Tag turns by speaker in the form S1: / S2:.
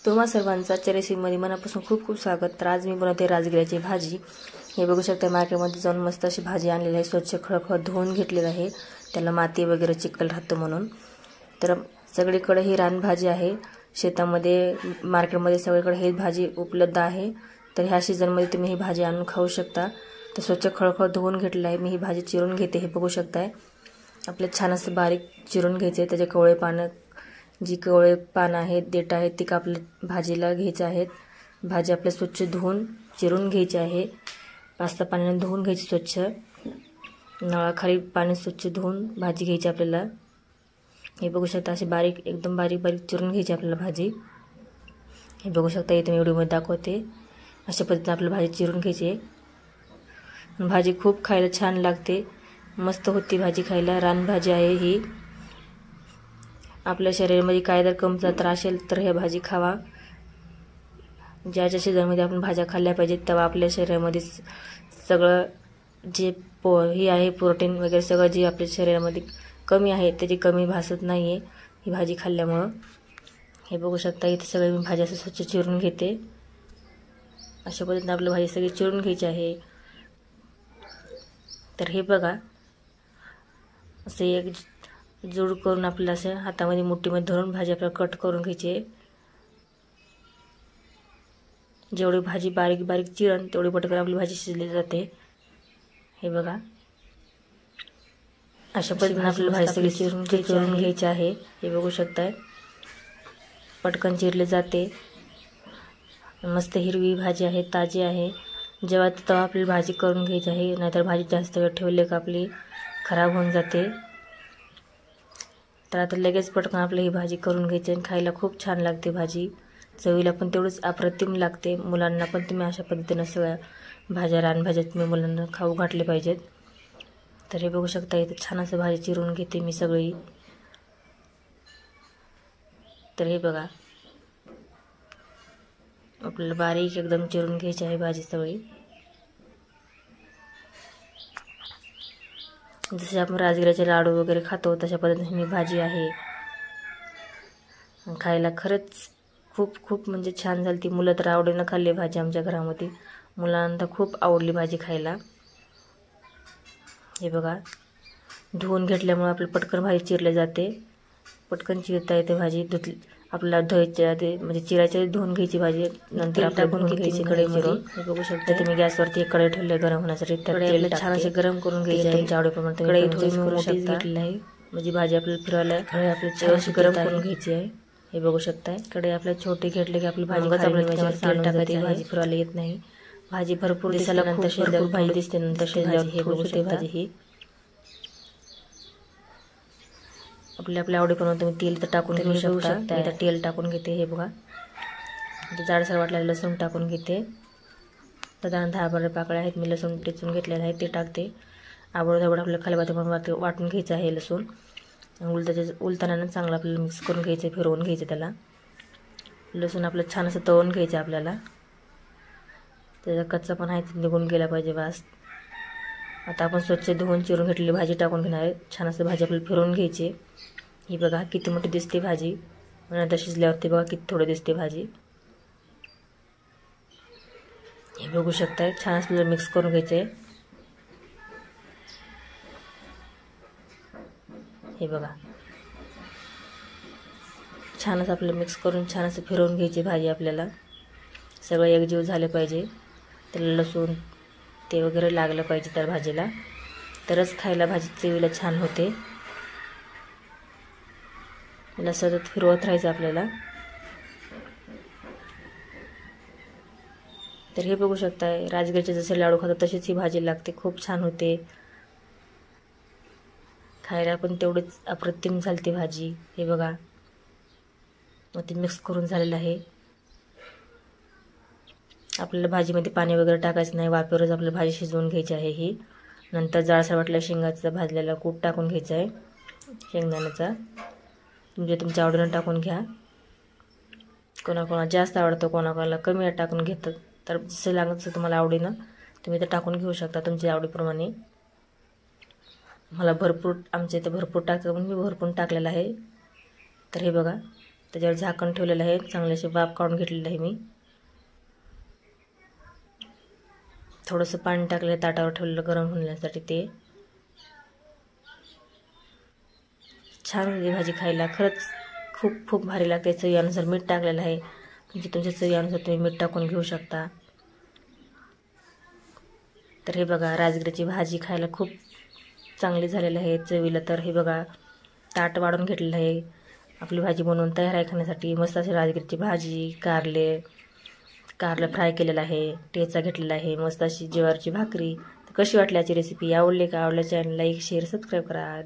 S1: तुम्हा सर्वांचा आजच्या रेसिपीमध्ये मनापासून खूप खूप स्वागत। तर आज मी बनवते राजगिऱ्याची भाजी। हे बघू शकता मार्केटमध्ये जाऊन मस्त अशी भाजी आणलेली आहे। स्वच्छ खळखळ धुवून घेतलेली आहे, त्याला माती वगैरे चिखल राहतो म्हणून। तर सगळीकडे ही रानभाजी आहे, शेतामध्ये मार्केटमध्ये सगळीकडे ही भाजी उपलब्ध आहे। तर ह्या सीजनमध्ये तुम्ही ही भाजी आणून खाऊ शकता। तर स्वच्छ खळखळ धुवून घेतलेली आहे। मी ही भाजी चिरून घेते। हे बघू शकताय आपले छान असं बारीक चिरून घ्यायचे। त्याचे कवळे पानं, जी कवळे पानं आहेत, देठ आहेत, ती आपल्या भाजीला घ्यायचे आहेत। भाजी आपल्या स्वच्छ धुवून चिरून घ्यायची आहे। 5 पाण्याने धुवून घ्यायची स्वच्छ, नळाखाली पाणी स्वच्छ धुवून भाजी घ्यायची आपल्याला। हे बघू शकता अशी बारीक एकदम बारीक बारीक चिरून घ्यायची आपल्याला भाजी। हे बघू शकता इथे मी व्हिडिओमध्ये दाखवते, अशा पद्धतीने आपल्याला भाजी चिरून घ्यायची आहे। भाजी खूप खायला छान लागते, मस्त होती भाजी खायला। रानभाजी आहे ही। आपल्या शरीरामध्ये काय जर कमतरता असेल तर हे भाजी खावा। ज्याच्या सीझनमध्ये आपण भाज्या खाल्ल्या पाहिजेत, तेव्हा आपल्या शरीरामध्ये सगळं जे हे आहे प्रोटीन वगैरे सगळं जे आपल्या शरीरामध्ये कमी आहे त्याची कमी भासत नाही आहे ही भाजी खाल्ल्यामुळं। हे बघू शकता इथे सगळे मी भाजी असं स्वच्छ चिरून घेते। अशा पद्धतीने आपली भाजी सगळी चिरून घ्यायची आहे। तर हे बघा असे एक जोड करून आपल्याला असं हातामध्ये मुठीमध्ये धरून भाजी आपल्याला कट करून घ्यायची आहे। जेवढी भाजी बारीक बारीक चिरण तेवढी पटकन आपली भाजी शिजली जाते। हे बघा अशा पद्धतीने आपल्याला भाजी सगळी चिरून घ्यायची आहे। हे बघू शकताय पटकन चिरले जाते। मस्त हिरवी भाजी आहे, ताजी आहे। जेव्हा तेव्हा आपली भाजी करून घ्यायची आहे, नाहीतर भाजी जास्त वेळ ठेवली का आपली खराब होऊन जाते। तर आता लगेच पटकन आपली ही भाजी करून घ्यायची आणि खायला खूप छान लागते भाजी। चवीला पण तेवढीच अप्रतिम लागते। मुलांना पण तुम्ही अशा पद्धतीने सगळ्या भाज्या रानभाज्या तुम्ही मुलांना खाऊ घातले पाहिजेत। तर हे बघू शकता इथे छान असं भाजी चिरून घेते मी सगळी। तर हे बघा आपल्याला बारीक एकदम चिरून घ्यायची आहे भाजी सगळी। जसे आपण राजगिऱ्याचे लाडू वगैरे खातो तशा पद्धतीने ही भाजी आहे। खायला खरंच खूप खूप म्हणजे छान झाली। मुलं तर आवडीनं खाल्ली भाजी आमच्या घरामध्ये, मुलांना तर खूप आवडली भाजी खायला। हे बघा धुवून घेतल्यामुळे आपली पटकन भाजी चिरली जाते, पटकन चिरता येते भाजी। आपल्याला धुवायच्या आधी म्हणजे चिरायच्या आधी धुवून घ्यायची भाजी, नंतर टाकून घ्यायची कढईमध्ये। हे बघू शकता तुम्ही गॅसवरती एक कढई ठेवली गरम होण्यासाठी। तेल छान असे गरम करून घ्यायचे तुमच्या आवडीप्रमाणे। कढई थोडी मोठी घेतली आहे म्हणजे भाजी आपल्याला फिरवायला कढई आपल्याला अशी गरम करून घ्यायची आहे। हे बघू शकताय कढई आपल्याला छोटी घेतली की आपली भाजी तेल टाकायची, भाजी फिरवायला येत नाही। भाजी भरपूर दिसायला भरपूर भाजी दिसते नंतर शिजल्यावर। हे बघू शकता भाजी ही आपल्या आवडीप्रमाणे तुम्ही तेल तर टाकून घेऊ शकता। इथं तेल टाकून घेते। हे बघा जाडसर वाटलेलं लसूण टाकून घेते। साधारण 10-12 पाकळ्या आहेत, मी लसूण टेचून घेतलेलं आहे ते टाकते। आवडत आपल्याला खाल्यापासून वाटून घ्यायचं आहे लसूण। उलताना चांगलं आपल्याला मिक्स करून घ्यायचं, फिरवून घ्यायचं त्याला। लसूण आपलं छान असं तळून घ्यायचं आपल्याला, त्याचा कच्चा पण आहे निघून गेला पाहिजे बस। आता आपण स्वच्छ धुवून चिरून घेतलेली भाजी टाकून घेणार आहे। छान असं भाजी आपल्याला फिरवून घ्यायची। ही बघा किती मोठी दिसते भाजी, नंतर शिजल्यावरती बघा किती थोडी दिसते भाजी। हे बघू शकताय छान असं मिक्स करून घ्यायचे। हे बघा छान असं आपल्याला मिक्स करून छान असं फिरवून घ्यायची भाजी। आपल्याला सगळं एकजीव झाले पाहिजे, त्याला लसूण ते वगैरे लागलं पाहिजे त्या भाजीला, तरच खायला भाजी चवीला छान होते। याला सतत फिरवत राहायचं आपल्याला। तर हे बघू शकताय राजगिऱ्याचे जसे लाडू खातो तशीच ही भाजी लागते, खूप छान होते खायला पण तेवढीच अप्रतिम झाली भाजी। हे बघा मग ते मिक्स करून झालेलं आहे। आपल्याला भाजीमध्ये पाणी वगैरे टाकायचं नाही, वाफेवरच आपल्याला भाजी शिजवून घ्यायची आहे ही। नंतर जाडसर वाटल्या शेंगाचा भाजलेला कूट टाकून घ्यायचा आहे, शेंगदाण्याचा तुमच्या आवडीनं टाकून घ्या। कोणाकोणाला जास्त आवडतं, कोणाकोणाला कमी टाकून घेतात। तर जसं लागतं तसं तुम्हाला आवडीनं तुम्ही ते टाकून घेऊ शकता तुमच्या आवडीप्रमाणे। मला भरपूर आमच्या इथे भरपूर टाकलं म्हणून मी भरपूर टाकलेलं आहे। तर हे बघा त्याच्यावर झाकण ठेवलेलं आहे, चांगले असे वाफ काढून घेतलेलं आहे मी. थोडंसं पाणी टाकलेलं ताटावर ठेवलेलं गरम होण्यासाठी. ते छान होती भाजी खायला, खरंच खूप खूप भारी लागते. चवीनुसार मीठ टाकलेलं आहे, म्हणजे तुमच्या चवीनुसार तुम्ही मीठ टाकून घेऊ शकता. तर हे बघा, राजगिराची भाजी खायला खूप चांगली झालेली आहे चवीला. तर हे बघा, ताट वाढून घेतलेलं आहे. आपली भाजी बनवून तयार आहे खाण्यासाठी. मस्त अशी राजगिराची भाजी, कारलं फ्राय केलेलं आहे, ठेचा घेतलेला आहे, मस्त अशी ज्वारीची भाकरी. तर कशी वाटली याची रेसिपी? आवडली का? आवडल्याच्या लाईक शेअर सबस्क्राईब करा.